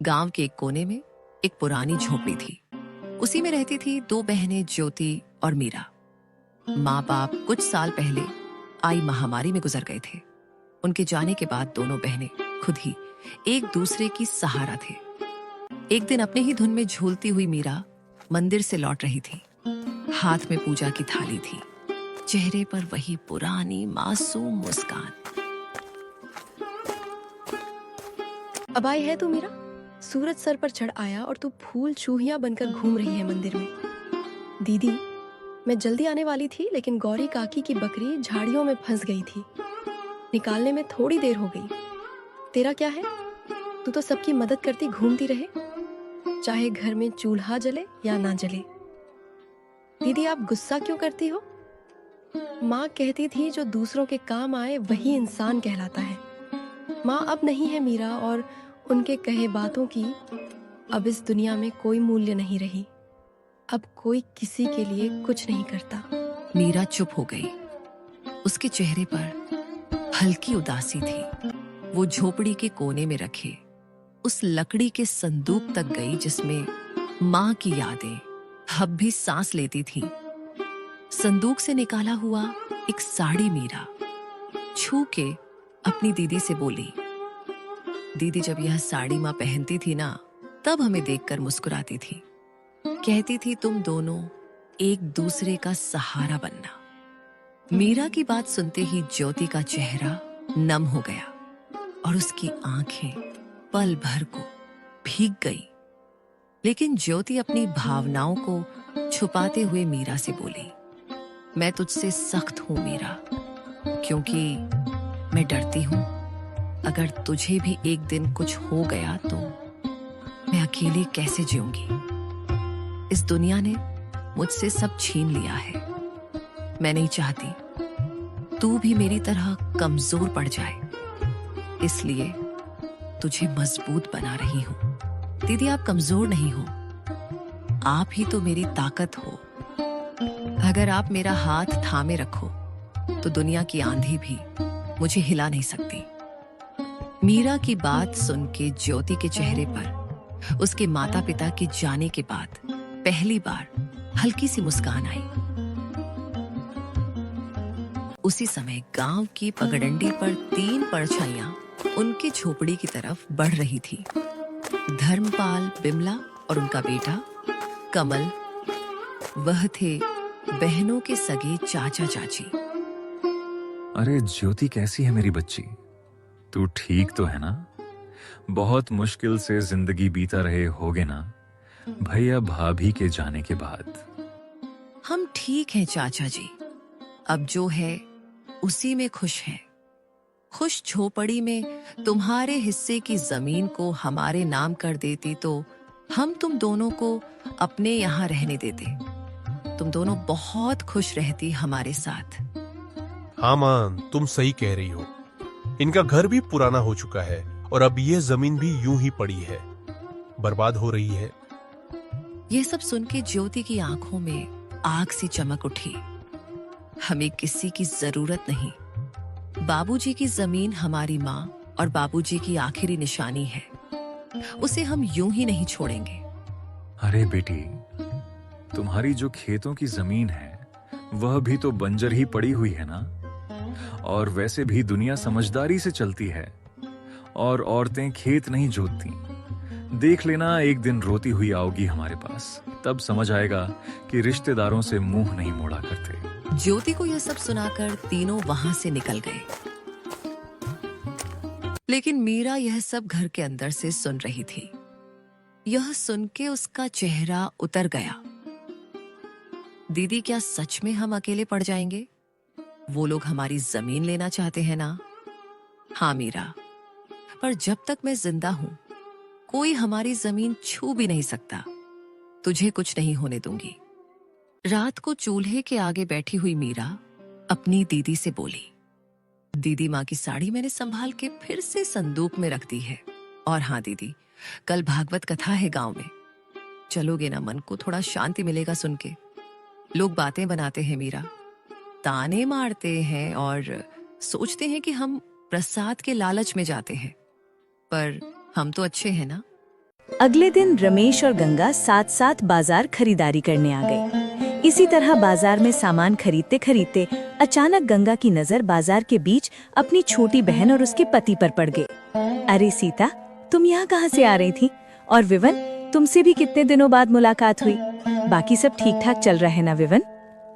गांव के एक कोने में एक पुरानी झोपड़ी थी। उसी में रहती थी दो बहनें, ज्योति और मीरा। माँ बाप कुछ साल पहले आई महामारी में गुजर गए थे। उनके जाने के बाद दोनों बहनें खुद ही एक दूसरे की सहारा थे। एक दिन अपने ही धुन में झूलती हुई मीरा मंदिर से लौट रही थी। हाथ में पूजा की थाली थी, चेहरे पर वही पुरानी मासूम मुस्कान। अब आई है तू मीरा? सूरज सर पर चढ़ आया और तू फूल चूहिया बनकर घूम रही है मंदिर में। दीदी, मैं जल्दी आने वाली थी लेकिन गौरी काकी की बकरी झाड़ियों में फंस गई थी। निकालने में थोड़ी देर हो गई। तेरा क्या है? तू तो सबकी मदद करती घूमती रहे, चाहे घर में चूल्हा जले या ना जले। दीदी, आप गुस्सा क्यों करती हो? माँ कहती थी जो दूसरों के काम आए वही इंसान कहलाता है। माँ अब नहीं है मीरा, और उनके कहे बातों की अब इस दुनिया में कोई मूल्य नहीं रही। अब कोई किसी के लिए कुछ नहीं करता। मीरा चुप हो गई। उसके चेहरे पर हल्की उदासी थी। वो झोपड़ी के कोने में रखे उस लकड़ी के संदूक तक गई जिसमें माँ की यादें अब भी सांस लेती थीं। संदूक से निकाला हुआ एक साड़ी मीरा छू के अपनी दीदी से बोली, दीदी, जब यह साड़ी माँ पहनती थी ना, तब हमें देखकर मुस्कुराती थी। कहती थी तुम दोनों एक दूसरे का सहारा बनना। मीरा की बात सुनते ही ज्योति का चेहरा नम हो गया और उसकी आंखें पल भर को भीग गई। लेकिन ज्योति अपनी भावनाओं को छुपाते हुए मीरा से बोली, मैं तुझसे सख्त हूं मीरा, क्योंकि मैं डरती हूं अगर तुझे भी एक दिन कुछ हो गया तो मैं अकेले कैसे जीऊंगी। इस दुनिया ने मुझसे सब छीन लिया है। मैं नहीं चाहती तू भी मेरी तरह कमजोर पड़ जाए, इसलिए तुझे मजबूत बना रही हूं। दीदी, आप कमजोर नहीं हो, आप ही तो मेरी ताकत हो। अगर आप मेरा हाथ थामे रखो तो दुनिया की आंधी भी मुझे हिला नहीं सकती। मीरा की बात सुन के ज्योति के चेहरे पर उसके माता पिता के जाने के बाद पहली बार हल्की सी मुस्कान आई। उसी समय गांव की पगडंडी पर 3 परछाइयां उनकी झोपड़ी की तरफ बढ़ रही थी। धर्मपाल, बिमला और उनका बेटा कमल। वह थे बहनों के सगे चाचा चाची। अरे ज्योति, कैसी है मेरी बच्ची? तू ठीक तो है ना? बहुत मुश्किल से जिंदगी बीता रहे होगे ना भैया भाभी के जाने के बाद। हम ठीक हैं चाचा जी, अब जो है उसी में खुश हैं। खुश झोपड़ी में तुम्हारे हिस्से की जमीन को हमारे नाम कर देती तो हम तुम दोनों को अपने यहाँ रहने देते। तुम दोनों बहुत खुश रहती हमारे साथ। हाँ मां, तुम सही कह रही हो। इनका घर भी पुराना हो चुका है और अब ये जमीन भी यूं ही पड़ी है, बर्बाद हो रही है। यह सब सुन के ज्योति की आंखों में आग सी चमक उठी। हमें किसी की जरूरत नहीं। बाबूजी की जमीन हमारी माँ और बाबूजी की आखिरी निशानी है। उसे हम यूं ही नहीं छोड़ेंगे। अरे बेटी, तुम्हारी जो खेतों की जमीन है वह भी तो बंजर ही पड़ी हुई है ना। और वैसे भी दुनिया समझदारी से चलती है और औरतें खेत नहीं जोतती। देख लेना, एक दिन रोती हुई आओगी हमारे पास, तब समझ आएगा कि रिश्तेदारों से मुंह नहीं मोड़ा करते। ज्योति को यह सब सुनाकर तीनों वहां से निकल गए। लेकिन मीरा यह सब घर के अंदर से सुन रही थी। यह सुन के उसका चेहरा उतर गया। दीदी, क्या सच में हम अकेले पड़ जाएंगे? वो लोग हमारी जमीन लेना चाहते हैं ना? हाँ मीरा, पर जब तक मैं जिंदा हूं कोई हमारी जमीन छू भी नहीं सकता। तुझे कुछ नहीं होने दूंगी। रात को चूल्हे के आगे बैठी हुई मीरा अपनी दीदी से बोली, दीदी, माँ की साड़ी मैंने संभाल के फिर से संदूक में रख दी है। और हाँ दीदी, कल भागवत कथा है गांव में, चलोगे ना? मन को थोड़ा शांति मिलेगा सुन के। लोग बातें बनाते हैं मीरा, ताने मारते हैं और सोचते हैं कि हम प्रसाद के लालच में जाते हैं, पर हम तो अच्छे हैं ना। अगले दिन रमेश और गंगा साथ साथ बाजार खरीदारी करने आ गए। इसी तरह बाजार में सामान खरीदते खरीदते अचानक गंगा की नजर बाजार के बीच अपनी छोटी बहन और उसके पति पर पड़ गई। अरे सीता, तुम यहाँ कहाँ से आ रही थी? और विवन, तुमसे भी कितने दिनों बाद मुलाकात हुई। बाकी सब ठीक ठाक चल रहा है ना विवन?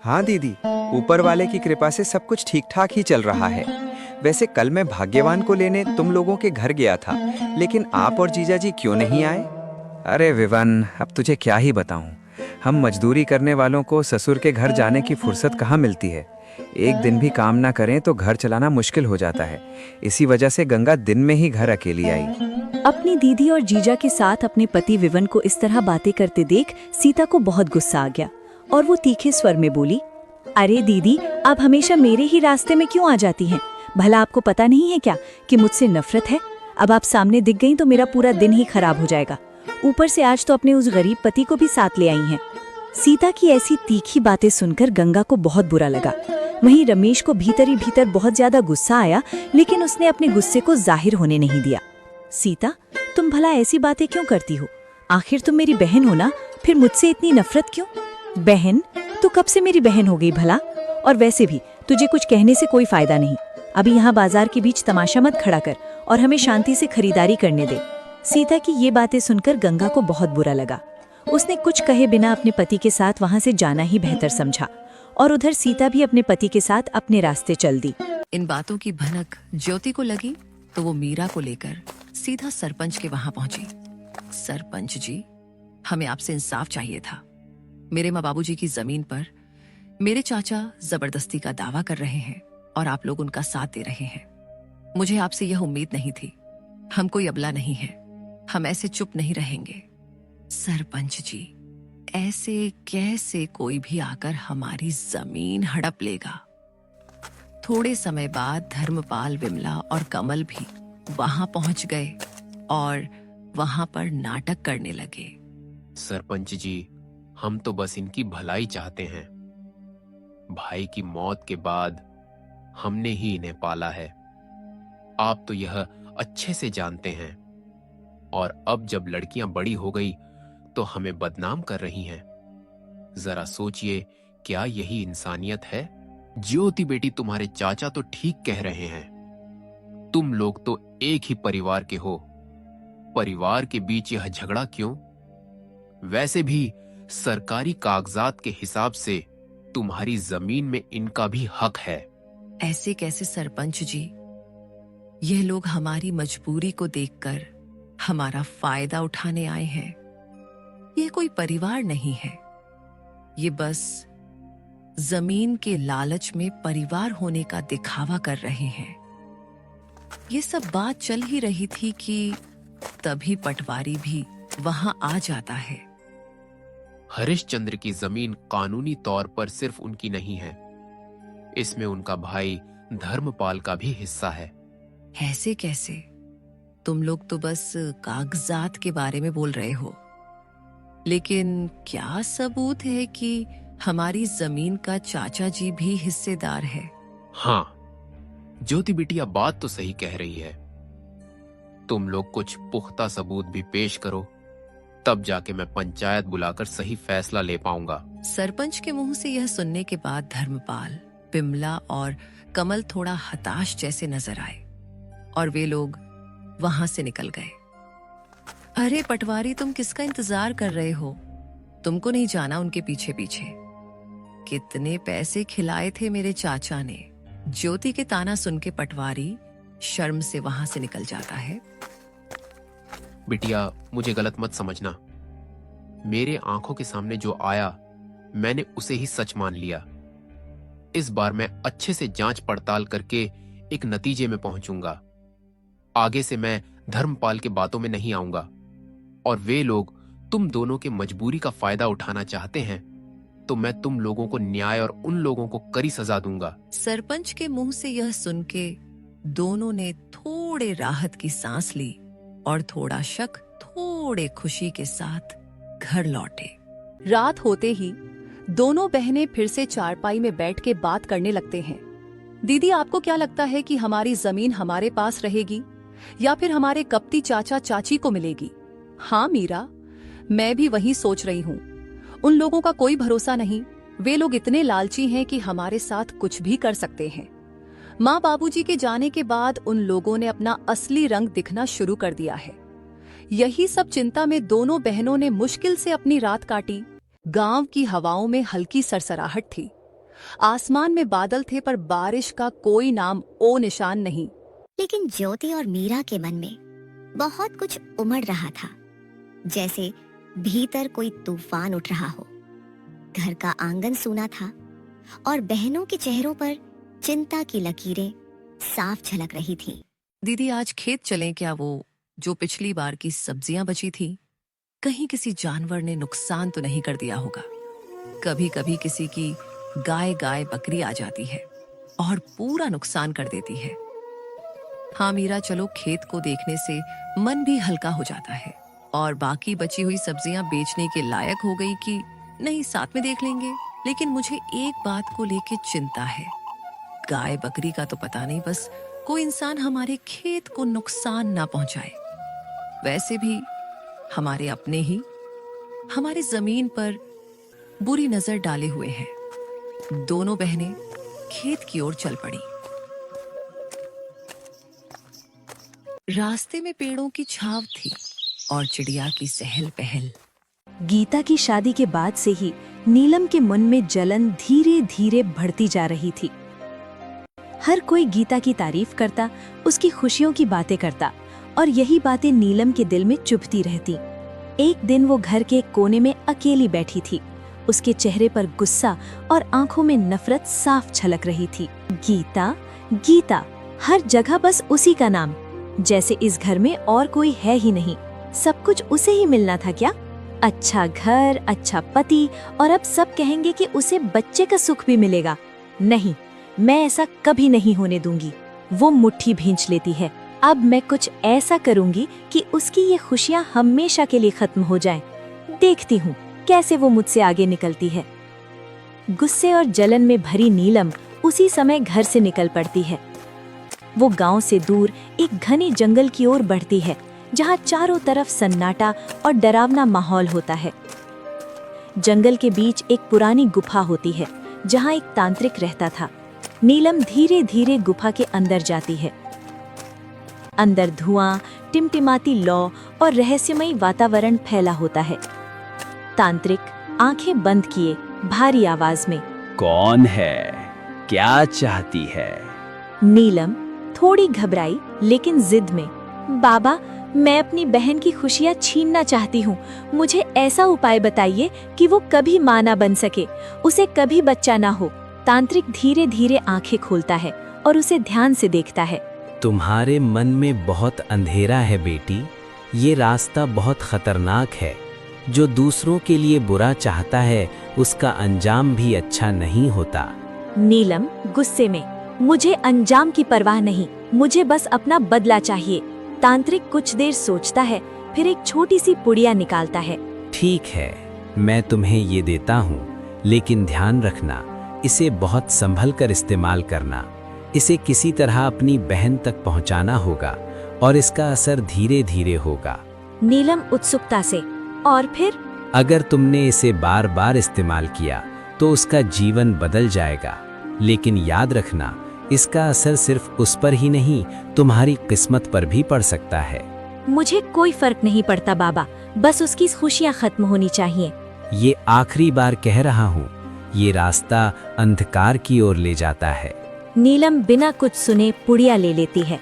हाँ दीदी, ऊपर वाले की कृपा से सब कुछ ठीक ठाक ही चल रहा है। वैसे कल मैं भाग्यवान को लेने तुम लोगों के घर गया था, लेकिन आप और जीजा जी क्यों नहीं आए? अरे विवन, अब तुझे क्या ही बताऊं। हम मजदूरी करने वालों को ससुर के घर जाने की फुर्सत कहाँ मिलती है। एक दिन भी काम ना करें तो घर चलाना मुश्किल हो जाता है। इसी वजह से गंगा दिन में ही घर अकेली आई। अपनी दीदी और जीजा के साथ अपने पति विवन को इस तरह बातें करते देख सीता को बहुत गुस्सा आ गया और वो तीखे स्वर में बोली, अरे दीदी, आप हमेशा मेरे ही रास्ते में क्यों आ जाती हैं? भला आपको पता नहीं है क्या कि मुझसे नफरत है? अब आप सामने दिख गईं तो मेरा पूरा दिन ही खराब हो जाएगा। ऊपर से आज तो अपने उस गरीब पति को भी साथ ले आई हैं। सीता की ऐसी तीखी बातें सुनकर गंगा को बहुत बुरा लगा। वहीं रमेश को भीतर ही भीतर बहुत ज्यादा गुस्सा आया, लेकिन उसने अपने गुस्से को जाहिर होने नहीं दिया। सीता, तुम भला ऐसी बातें क्यों करती हो? आखिर तुम मेरी बहन हो ना, फिर मुझसे इतनी नफरत क्यों? बहन? तो कब से मेरी बहन हो गई भला? और वैसे भी तुझे कुछ कहने से कोई फायदा नहीं। अभी यहाँ बाजार के बीच तमाशा मत खड़ा कर और हमें शांति से खरीदारी करने दे। सीता की ये बातें सुनकर गंगा को बहुत बुरा लगा। उसने कुछ कहे बिना अपने पति के साथ वहाँ से जाना ही बेहतर समझा और उधर सीता भी अपने पति के साथ अपने रास्ते चल दी। इन बातों की भनक ज्योति को लगी तो वो मीरा को लेकर सीधा सरपंच के वहां पहुंची। सरपंच जी, हमें आपसे इंसाफ चाहिए था। मेरे माँ बाबूजी की जमीन पर मेरे चाचा जबरदस्ती का दावा कर रहे हैं और आप लोग उनका साथ दे रहे हैं। मुझे आपसे यह उम्मीद नहीं थी। हम कोई अबला नहीं है, हम ऐसे चुप नहीं रहेंगे। सरपंच जी, ऐसे कैसे कोई भी आकर हमारी जमीन हड़प लेगा? थोड़े समय बाद धर्मपाल, विमला और कमल भी वहां पहुंच गए और वहां पर नाटक करने लगे। सरपंच जी, हम तो बस इनकी भलाई चाहते हैं। भाई की मौत के बाद हमने ही इन्हें पाला है। आप तो यह अच्छे से जानते हैं। और अब जब लड़कियां बड़ी हो गई तो हमें बदनाम कर रही हैं। जरा सोचिए, क्या यही इंसानियत है? ज्योति बेटी, तुम्हारे चाचा तो ठीक कह रहे हैं। तुम लोग तो एक ही परिवार के हो। परिवार के बीच यह झगड़ा क्यों? वैसे भी सरकारी कागजात के हिसाब से तुम्हारी जमीन में इनका भी हक है। ऐसे कैसे सरपंच जी? यह लोग हमारी मजबूरी को देखकर हमारा फायदा उठाने आए हैं। यह कोई परिवार नहीं है। ये बस जमीन के लालच में परिवार होने का दिखावा कर रहे हैं। ये सब बात चल ही रही थी कि तभी पटवारी भी वहां आ जाता है। हरिश्चंद्र की जमीन कानूनी तौर पर सिर्फ उनकी नहीं है, इसमें उनका भाई धर्मपाल का भी हिस्सा है। ऐसे कैसे? तुम लोग तो बस कागजात के बारे में बोल रहे हो, लेकिन क्या सबूत है कि हमारी जमीन का चाचा जी भी हिस्सेदार है? हाँ, ज्योति बिटिया बात तो सही कह रही है। तुम लोग कुछ पुख्ता सबूत भी पेश करो, तब जाके मैं पंचायत बुलाकर सही फैसला ले पाऊंगा। सरपंच के मुंह से यह सुनने के बाद धर्मपाल, विमला और कमल थोड़ा हताश जैसे नजर आए और वे लोग वहां से निकल गए। अरे पटवारी, तुम किसका इंतजार कर रहे हो? तुमको नहीं जाना उनके पीछे पीछे? कितने पैसे खिलाए थे मेरे चाचा ने। ज्योति के ताना सुन के पटवारी शर्म से वहां से निकल जाता है। बिटिया, मुझे गलत मत समझना। मेरे आंखों के सामने जो आया मैंने उसे ही सच मान लिया। इस बार मैं अच्छे से जांच पड़ताल करके एक नतीजे में पहुंचूंगा। आगे से मैं धर्मपाल के बातों में नहीं आऊंगा। और वे लोग तुम दोनों के मजबूरी का फायदा उठाना चाहते हैं तो मैं तुम लोगों को न्याय और उन लोगों को कड़ी सजा दूंगा। सरपंच के मुंह से यह सुन के दोनों ने थोड़े राहत की सांस ली और थोड़ा शक, थोड़े खुशी के साथ घर लौटे। रात होते ही दोनों बहनें फिर से चारपाई में बैठ के बात करने लगते हैं। दीदी, आपको क्या लगता है कि हमारी जमीन हमारे पास रहेगी या फिर हमारे कपटी चाचा चाची को मिलेगी? हाँ मीरा, मैं भी वही सोच रही हूँ। उन लोगों का कोई भरोसा नहीं। वे लोग इतने लालची हैं कि हमारे साथ कुछ भी कर सकते हैं। माँ बाबूजी के जाने के बाद उन लोगों ने अपना असली रंग दिखना शुरू कर दिया है। यही सब चिंता में दोनों बहनों ने मुश्किल से अपनी रात काटी। गांव की हवाओं में हल्की सरसराहट थी। आसमान में बादल थे पर बारिश का कोई नाम ओ निशान नहीं। लेकिन ज्योति और मीरा के मन में बहुत कुछ उमड़ रहा था, जैसे भीतर कोई तूफान उठ रहा हो। घर का आंगन सूना था और बहनों के चेहरों पर चिंता की लकीरें साफ झलक रही थीं। दीदी आज खेत चलें क्या? वो जो पिछली बार की सब्जियां बची थी, कहीं किसी जानवर ने नुकसान तो नहीं कर दिया होगा। कभी कभी किसी की गाय बकरी आ जाती है और पूरा नुकसान कर देती है। हाँ मीरा, चलो, खेत को देखने से मन भी हल्का हो जाता है। और बाकी बची हुई सब्जियां बेचने के लायक हो गई कि नहीं, साथ में देख लेंगे। लेकिन मुझे एक बात को लेके चिंता है। गाय बकरी का तो पता नहीं, बस कोई इंसान हमारे खेत को नुकसान ना पहुंचाए। वैसे भी हमारे अपने ही हमारे जमीन पर बुरी नजर डाले हुए हैं। दोनों बहनें खेत की ओर चल पड़ी। रास्ते में पेड़ों की छाव थी और चिड़िया की सहल पहल। गीता की शादी के बाद से ही नीलम के मन में जलन धीरे धीरे बढ़ती जा रही थी। हर कोई गीता की तारीफ करता, उसकी खुशियों की बातें करता, और यही बातें नीलम के दिल में चुभती रहती। एक दिन वो घर के एक कोने में अकेली बैठी थी। उसके चेहरे पर गुस्सा और आंखों में नफरत साफ झलक रही थी। गीता, गीता, हर जगह बस उसी का नाम, जैसे इस घर में और कोई है ही नहीं। सब कुछ उसे ही मिलना था क्या? अच्छा घर, अच्छा पति, और अब सब कहेंगे कि उसे बच्चे का सुख भी मिलेगा। नहीं, मैं ऐसा कभी नहीं होने दूंगी। वो मुट्ठी भींच लेती है। अब मैं कुछ ऐसा करूंगी कि उसकी ये खुशियां हमेशा के लिए खत्म हो जाएं। देखती हूँ कैसे वो मुझसे आगे निकलती है। गुस्से और जलन में भरी नीलम उसी समय घर से निकल पड़ती है। वो गांव से दूर एक घने जंगल की ओर बढ़ती है, जहाँ चारों तरफ सन्नाटा और डरावना माहौल होता है। जंगल के बीच एक पुरानी गुफा होती है, जहाँ एक तांत्रिक रहता था। नीलम धीरे धीरे गुफा के अंदर जाती है। अंदर धुआं, टिमटिमाती लौ और रहस्यमयी वातावरण फैला होता है। तांत्रिक आंखें बंद किए भारी आवाज में, कौन है? क्या चाहती है? नीलम थोड़ी घबराई लेकिन जिद में, बाबा, मैं अपनी बहन की खुशियाँ छीनना चाहती हूँ। मुझे ऐसा उपाय बताइए कि वो कभी माँ ना बन सके, उसे कभी बच्चा ना हो। तांत्रिक धीरे धीरे आंखें खोलता है और उसे ध्यान से देखता है। तुम्हारे मन में बहुत अंधेरा है बेटी। ये रास्ता बहुत खतरनाक है। जो दूसरों के लिए बुरा चाहता है, उसका अंजाम भी अच्छा नहीं होता। नीलम गुस्से में, मुझे अंजाम की परवाह नहीं, मुझे बस अपना बदला चाहिए। तांत्रिक कुछ देर सोचता है, फिर एक छोटी सी पुड़िया निकालता है। ठीक है, मैं तुम्हें ये देता हूँ, लेकिन ध्यान रखना, इसे बहुत संभल कर इस्तेमाल करना। इसे किसी तरह अपनी बहन तक पहुँचाना होगा और इसका असर धीरे धीरे होगा। नीलम उत्सुकता से, और फिर? अगर तुमने इसे बार बार इस्तेमाल किया तो उसका जीवन बदल जाएगा। लेकिन याद रखना, इसका असर सिर्फ उस पर ही नहीं, तुम्हारी किस्मत पर भी पड़ सकता है। मुझे कोई फर्क नहीं पड़ता बाबा, बस उसकी खुशियाँ खत्म होनी चाहिए। ये आखिरी बार कह रहा हूँ, ये रास्ता अंधकार की ओर ले जाता है। नीलम बिना कुछ सुने पुड़िया ले लेती है।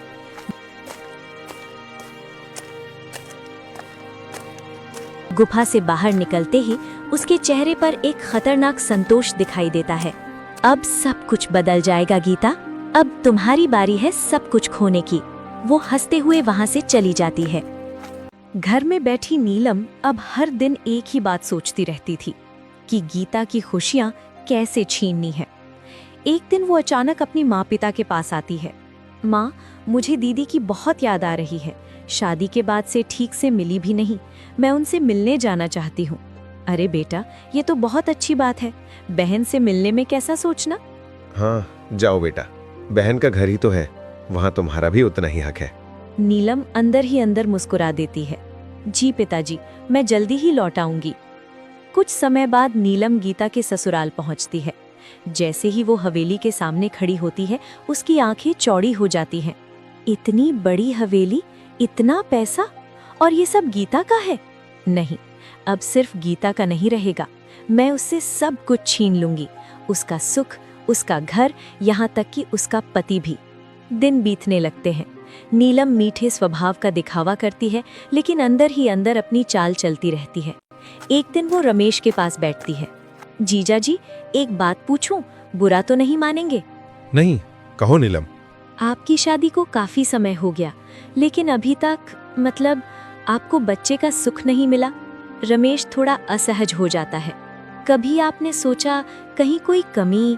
गुफा से बाहर निकलते ही उसके चेहरे पर एक खतरनाक संतोष दिखाई देता है। अब सब कुछ बदल जाएगा गीता, अब तुम्हारी बारी है सब कुछ खोने की। वो हंसते हुए वहां से चली जाती है। घर में बैठी नीलम अब हर दिन एक ही बात सोचती रहती थी कि गीता की खुशियां कैसे छीननी है। एक दिन वो अचानक अपनी माँ पिता के पास आती है। माँ, मुझे दीदी की बहुत याद आ रही है। शादी के बाद से ठीक से मिली भी नहीं। मैं उनसे मिलने जाना चाहती हूँ। अरे बेटा, ये तो बहुत अच्छी बात है। बहन से मिलने में कैसा सोचना। हाँ, जाओ बेटा, बहन का घर ही तो है, वहाँ तुम्हारा भी उतना ही हक है। नीलम अंदर ही अंदर मुस्कुरा देती है। जी पिताजी, मैं जल्दी ही लौट आऊंगी। कुछ समय बाद नीलम गीता के ससुराल पहुंचती है। जैसे ही वो हवेली के सामने खड़ी होती है, उसकी आंखें चौड़ी हो जाती हैं। इतनी बड़ी हवेली, इतना पैसा, और ये सब गीता का है? नहीं, अब सिर्फ गीता का नहीं रहेगा, मैं उससे सब कुछ छीन लूंगी, उसका सुख, उसका घर, यहाँ तक कि उसका पति भी। दिन बीतने लगते हैं। नीलम मीठे स्वभाव का दिखावा करती है, लेकिन अंदर ही अंदर अपनी चाल चलती रहती है। एक दिन वो रमेश के पास बैठती है। जीजा जी, एक बात पूछूं, बुरा तो नहीं मानेंगे? नहीं, कहो नीलम। आपकी शादी को काफी समय हो गया, लेकिन अभी तक, मतलब आपको बच्चे का सुख नहीं मिला। रमेश थोड़ा असहज हो जाता है। कभी आपने सोचा कहीं कोई कमी?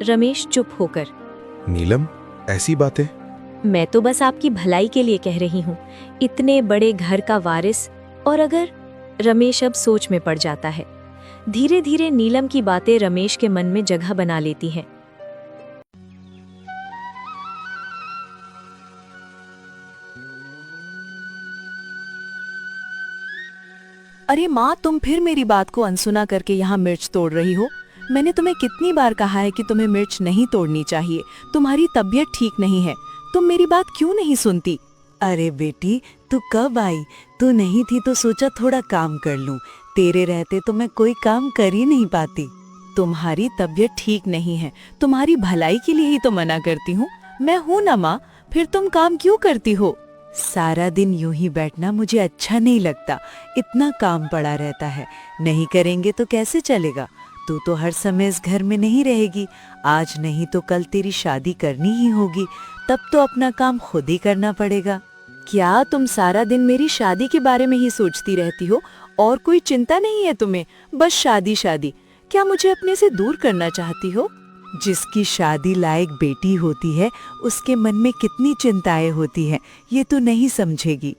रमेश चुप होकर, नीलम, ऐसी बातें? मैं तो बस आपकी भलाई के लिए कह रही हूँ। इतने बड़े घर का वारिस, और अगर... रमेश अब सोच में पड़ जाता है। धीरे धीरे नीलम की बातें रमेश के मन में जगह बना लेती हैं। अरे माँ, तुम फिर मेरी बात को अनसुना करके यहाँ मिर्च तोड़ रही हो। मैंने तुम्हें कितनी बार कहा है कि तुम्हें मिर्च नहीं तोड़नी चाहिए। तुम्हारी तबीयत ठीक नहीं है, तुम मेरी बात क्यों नहीं सुनती? अरे बेटी, तू कब आई? तू नहीं थी तो सोचा थोड़ा काम कर लूं। तेरे रहते तो मैं कोई काम कर ही नहीं पाती। तुम्हारी तबीयत ठीक नहीं है, तुम्हारी भलाई के लिए ही तो मना करती हूँ। मैं हूँ ना माँ, फिर तुम काम क्यों करती हो? सारा दिन यूं ही बैठना मुझे अच्छा नहीं लगता। इतना काम पड़ा रहता है, नहीं करेंगे तो कैसे चलेगा? तू तो हर समय इस घर में नहीं रहेगी। आज नहीं तो कल तेरी शादी करनी ही होगी, तब तो अपना काम खुद ही करना पड़ेगा। क्या तुम सारा दिन मेरी शादी के बारे में ही सोचती रहती हो? और कोई चिंता नहीं है तुम्हें? बस शादी शादी। क्या मुझे अपने से दूर करना चाहती हो? जिसकी शादी लायक बेटी होती है, उसके मन में कितनी चिंताएं होती हैं, ये तो नहीं समझेगी।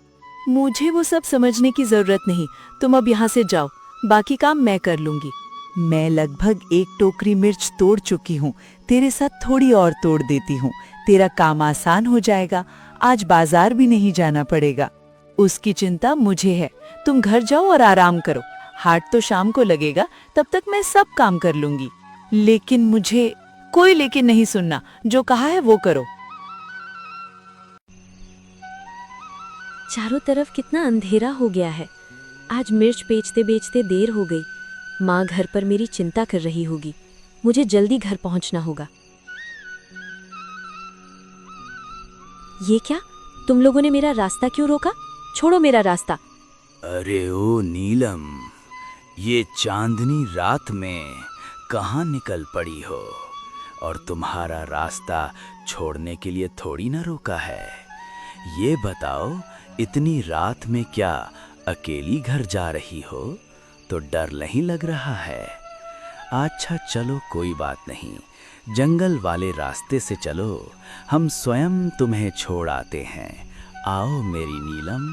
मुझे वो सब समझने की जरूरत नहीं। तुम अब यहाँ से जाओ, बाकी काम मैं कर लूंगी। मैं लगभग 1 टोकरी मिर्च तोड़ चुकी हूँ। तेरे साथ थोड़ी और तोड़ देती हूँ, तेरा काम आसान हो जाएगा। आज बाजार भी नहीं जाना पड़ेगा। उसकी चिंता मुझे है। तुम घर जाओ और आराम करो। हाट तो शाम को लगेगा, तब तक मैं सब काम कर लूंगी। लेकिन मुझे कोई लेकिन नहीं सुनना, जो कहा है वो करो। चारों तरफ कितना अंधेरा हो गया है। आज मिर्च बेचते बेचते देर हो गई। माँ घर पर मेरी चिंता कर रही होगी। मुझे जल्दी घर पहुंचना होगा। ये क्या? तुम लोगों ने मेरा रास्ता क्यों रोका? छोड़ो मेरा रास्ता। अरे ओ नीलम, ये चांदनी रात में कहाँ निकल पड़ी हो? और तुम्हारा रास्ता छोड़ने के लिए थोड़ी ना रोका है। ये बताओ, इतनी रात में क्या अकेली घर जा रही हो? तो डर नहीं लग रहा है? अच्छा चलो, कोई बात नहीं, जंगल वाले रास्ते से चलो, हम स्वयं तुम्हें छोड़ आते हैं। आओ मेरी नीलम।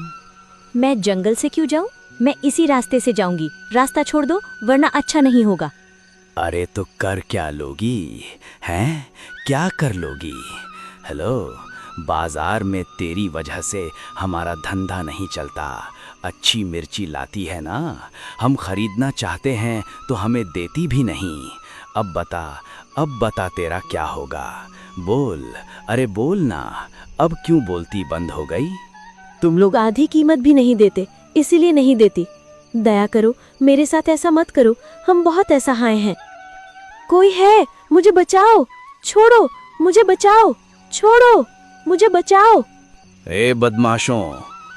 मैं जंगल से क्यों जाऊं? मैं इसी रास्ते से जाऊंगी। रास्ता छोड़ दो, वरना अच्छा नहीं होगा। अरे तो कर क्या लोगी? हैं? क्या कर लोगी? हेलो, बाजार में तेरी वजह से हमारा धंधा नहीं चलता। अच्छी मिर्ची लाती है ना, हम खरीदना चाहते हैं तो हमें देती भी नहीं। अब बता तेरा क्या होगा? बोल, अरे बोल ना, अब क्यों बोलती बंद हो गई? तुम लोग आधी कीमत भी नहीं देते, इसीलिए नहीं देती। दया करो, मेरे साथ ऐसा मत करो, हम बहुत असहाय हैं। कोई है? मुझे बचाओ, छोड़ो, मुझे बचाओ, छोड़ो, मुझे बचाओ। ए बदमाशों,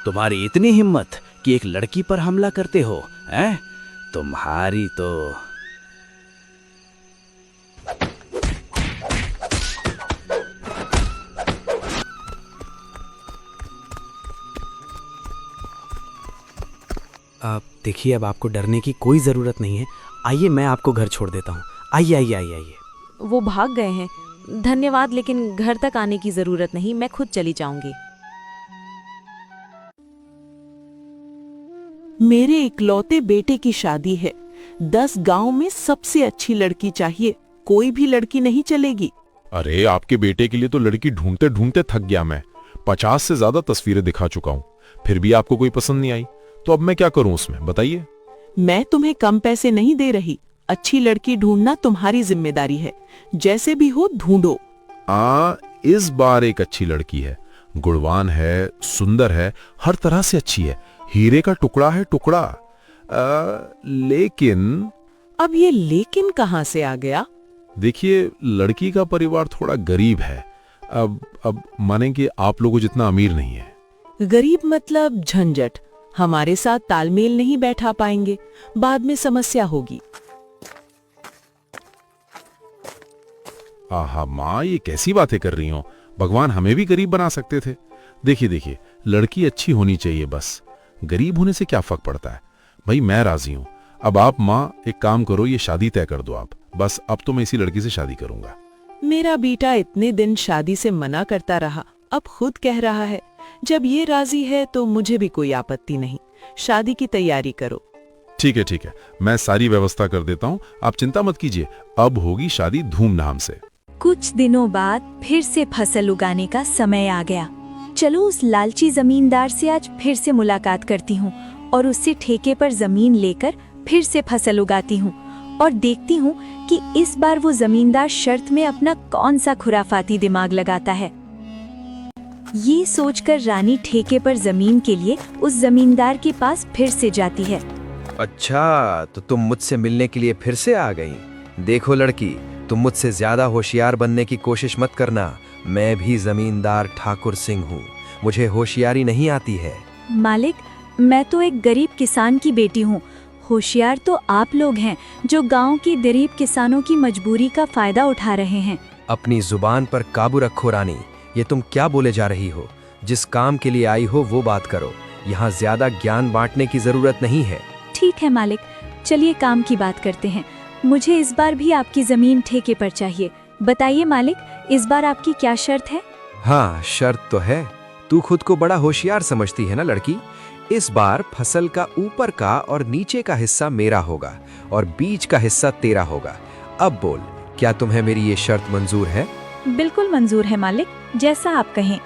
तुम्हारी इतनी हिम्मत कि एक लड़की पर हमला करते हो, हैं? तुम्हारी तो... आप देखिए, अब आपको डरने की कोई ज़रूरत नहीं है। आइए, मैं आपको घर छोड़ देता हूँ। आइए आइए आइए आइए। वो भाग गए हैं। धन्यवाद, लेकिन घर तक आने की जरूरत नहीं, मैं खुद चली जाऊंगी। मेरे इकलौते बेटे की शादी है। 10 गांव में सबसे अच्छी लड़की चाहिए, कोई भी लड़की नहीं चलेगी। अरे आपके बेटे के लिए तो लड़की ढूंढते ढूंढते थक गया मैं। 50 से ज्यादा तस्वीरें दिखा चुका हूँ, फिर भी आपको कोई पसंद नहीं आई। तो अब मैं क्या करूं उसमें, बताइए। मैं तुम्हें कम पैसे नहीं दे रही। अच्छी लड़की ढूंढना तुम्हारी जिम्मेदारी है। जैसे भी हो ढूंढो। इस बार एक अच्छी लड़की है, गुणवान है, सुंदर है, हर तरह से अच्छी है, हीरे का टुकड़ा है, टुकड़ा। लेकिन अब ये लेकिन कहां से आ गया? देखिए, लड़की का परिवार थोड़ा गरीब है। अब माने कि आप लोगों जितना अमीर नहीं है। गरीब मतलब झंझट। हमारे साथ तालमेल नहीं बैठा पाएंगे, बाद में समस्या होगी। आहा माँ, ये कैसी बातें कर रही हो? भगवान हमें भी गरीब बना सकते थे। देखिए, लड़की अच्छी होनी चाहिए, बस गरीब होने से क्या फर्क पड़ता है। भाई मैं राजी हूं। अब आप माँ एक काम करो, ये शादी तय कर दो आप। बस अब तो मैं इसी लड़की से शादी करूंगा। मेरा बेटा इतने दिन शादी से मना करता रहा, अब खुद कह रहा है। जब ये राजी है तो मुझे भी कोई आपत्ति नहीं। शादी की तैयारी करो। ठीक है, मैं सारी व्यवस्था कर देता हूँ, आप चिंता मत कीजिए। अब होगी शादी धूमधाम से। कुछ दिनों बाद फिर से फसल उगाने का समय आ गया। चलो उस लालची जमींदार से आज फिर से मुलाकात करती हूँ और उससे ठेके पर जमीन लेकर फिर से फसल उगाती हूँ और देखती हूँ कि इस बार वो जमींदार शर्त में अपना कौन सा खुराफाती दिमाग लगाता है। ये सोचकर रानी ठेके पर जमीन के लिए उस जमींदार के पास फिर से जाती है। अच्छा, तो तुम मुझसे मिलने के लिए फिर से आ गई। देखो लड़की, तुम मुझसे ज्यादा होशियार बनने की कोशिश मत करना। मैं भी जमींदार ठाकुर सिंह हूँ, मुझे होशियारी नहीं आती है। मालिक, मैं तो एक गरीब किसान की बेटी हूँ। होशियार तो आप लोग हैं जो गांव की गरीब किसानों की मजबूरी का फायदा उठा रहे हैं। अपनी जुबान पर काबू रखो रानी। ये तुम क्या बोले जा रही हो? जिस काम के लिए आई हो वो बात करो। यहाँ ज्यादा ज्ञान बांटने की जरूरत नहीं है। ठीक है मालिक, चलिए काम की बात करते हैं। मुझे इस बार भी आपकी जमीन ठेके पर चाहिए। बताइए मालिक, इस बार आपकी क्या शर्त है? हाँ, शर्त तो है। तू खुद को बड़ा होशियार समझती है ना लड़की। इस बार फसल का ऊपर का और नीचे का हिस्सा मेरा होगा और बीच का हिस्सा तेरा होगा। अब बोल, क्या तुम्हें मेरी ये शर्त मंजूर है? बिल्कुल मंजूर है मालिक, जैसा आप कहें।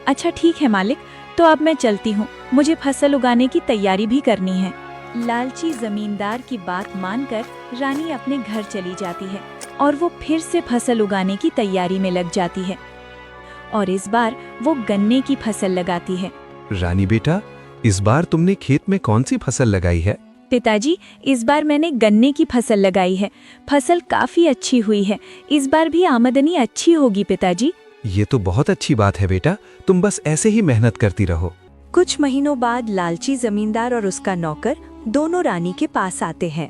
अच्छा ठीक है मालिक, तो अब मैं चलती हूँ, मुझे फसल उगाने की तैयारी भी करनी है। लालची जमींदार की बात मानकर रानी अपने घर चली जाती है और वो फिर से फसल उगाने की तैयारी में लग जाती है और इस बार वो गन्ने की फसल लगाती है। रानी बेटा, इस बार तुमने खेत में कौन सी फसल लगाई है? पिताजी, इस बार मैंने गन्ने की फसल लगाई है। फसल काफी अच्छी हुई है। इस बार भी आमदनी अच्छी होगी पिताजी। ये तो बहुत अच्छी बात है बेटा, तुम बस ऐसे ही मेहनत करती रहो। कुछ महीनों बाद लालची जमींदार और उसका नौकर दोनों रानी के पास आते हैं।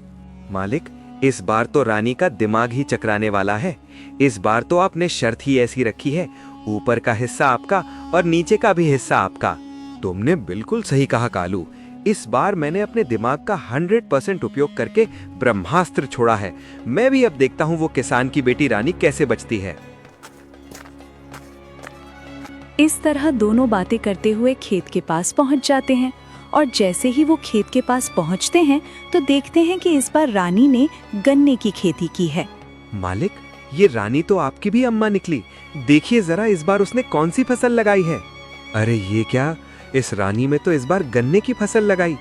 मालिक, इस बार तो रानी का दिमाग ही चकराने वाला है। इस बार तो आपने शर्त ही ऐसी रखी है, ऊपर का हिस्सा आपका और नीचे का भी हिस्सा आपका। तुमने बिल्कुल सही कहा कालू। इस बार मैंने अपने दिमाग का 100% उपयोग करके ब्रह्मास्त्र छोड़ा है। मैं भी अब देखता हूँ वो किसान की बेटी रानी कैसे बचती है। इस तरह दोनों बातें करते हुए खेत के पास पहुंच जाते हैं और जैसे ही वो खेत के पास पहुंचते हैं तो देखते हैं कि इस बार रानी ने गन्ने की खेती की है। मालिक, ये रानी तो आपकी भी अम्मा निकली। देखिए जरा, इस बार उसने कौन सी फसल लगाई है। अरे ये क्या, इस रानी में तो इस बार गन्ने की फसल लगाई।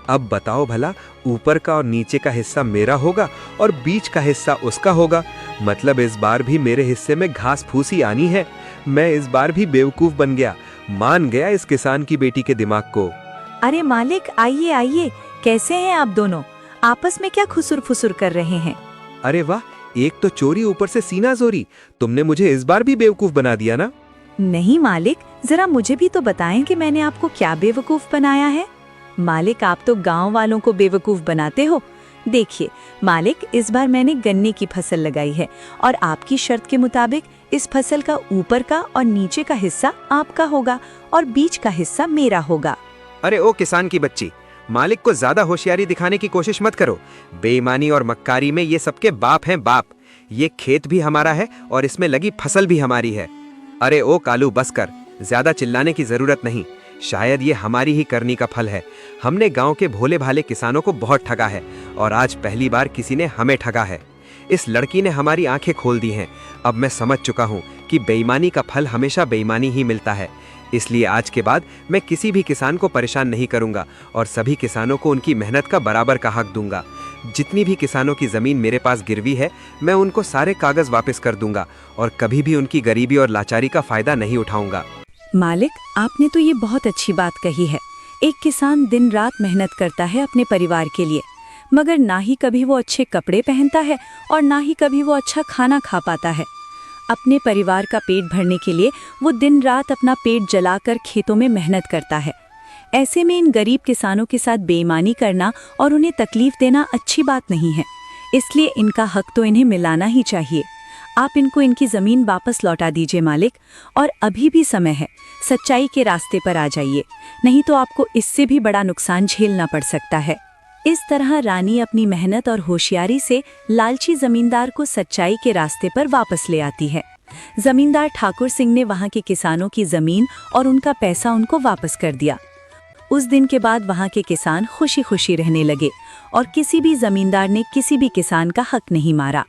अब बताओ भला, ऊपर का और नीचे का हिस्सा मेरा होगा और बीच का हिस्सा उसका होगा। मतलब इस बार भी मेरे हिस्से में घास फूसी आनी है। मैं इस बार भी बेवकूफ बन गया, मान गया इस किसान की बेटी के दिमाग को। अरे मालिक, आइए आइए, कैसे हैं आप दोनों? आपस में क्या खुसुर फुसुर कर रहे हैं? अरे वाह, एक तो चोरी ऊपर से सीना जोरी। तुमने मुझे इस बार भी बेवकूफ बना दिया ना। नहीं मालिक, जरा मुझे भी तो बताएं कि मैंने आपको क्या बेवकूफ बनाया है। मालिक, आप तो गांव वालों को बेवकूफ बनाते हो। देखिए मालिक, इस बार मैंने गन्ने की फसल लगाई है और आपकी शर्त के मुताबिक इस फसल का ऊपर का और नीचे का हिस्सा आपका होगा और बीच का हिस्सा मेरा होगा। अरे ओ किसान की बच्ची, मालिक को ज्यादा होशियारी दिखाने की कोशिश मत करो। बेईमानी और मक्कारी में ये सबके बाप हैं बाप। ये खेत भी हमारा है और इसमें लगी फसल भी हमारी है। अरे ओ कालू, बस कर, ज्यादा चिल्लाने की जरूरत नहीं। शायद ये हमारी ही करनी का फल है। हमने गांव के भोले भाले किसानों को बहुत ठगा है और आज पहली बार किसी ने हमें ठगा है। इस लड़की ने हमारी आंखें खोल दी हैं। अब मैं समझ चुका हूँ कि बेईमानी का फल हमेशा बेईमानी ही मिलता है। इसलिए आज के बाद मैं किसी भी किसान को परेशान नहीं करूंगा और सभी किसानों को उनकी मेहनत का बराबर का हक दूंगा। जितनी भी किसानों की जमीन मेरे पास गिरवी है, मैं उनको सारे कागज वापस कर दूंगा और कभी भी उनकी गरीबी और लाचारी का फायदा नहीं उठाऊंगा। मालिक, आपने तो ये बहुत अच्छी बात कही है। एक किसान दिन रात मेहनत करता है अपने परिवार के लिए, मगर ना ही कभी वो अच्छे कपड़े पहनता है और ना ही कभी वो अच्छा खाना खा पाता है। अपने परिवार का पेट भरने के लिए वो दिन रात अपना पेट जलाकर खेतों में मेहनत करता है। ऐसे में इन गरीब किसानों के साथ बेईमानी करना और उन्हें तकलीफ देना अच्छी बात नहीं है। इसलिए इनका हक तो इन्हें मिलाना ही चाहिए। आप इनको इनकी जमीन वापस लौटा दीजिए मालिक, और अभी भी समय है, सच्चाई के रास्ते पर आ जाइए, नहीं तो आपको इससे भी बड़ा नुकसान झेलना पड़ सकता है। इस तरह रानी अपनी मेहनत और होशियारी से लालची जमींदार को सच्चाई के रास्ते पर वापस ले आती है। जमींदार ठाकुर सिंह ने वहां के किसानों की जमीन और उनका पैसा उनको वापस कर दिया। उस दिन के बाद वहां के किसान खुशी खुशी रहने लगे और किसी भी जमींदार ने किसी भी किसान का हक नहीं मारा।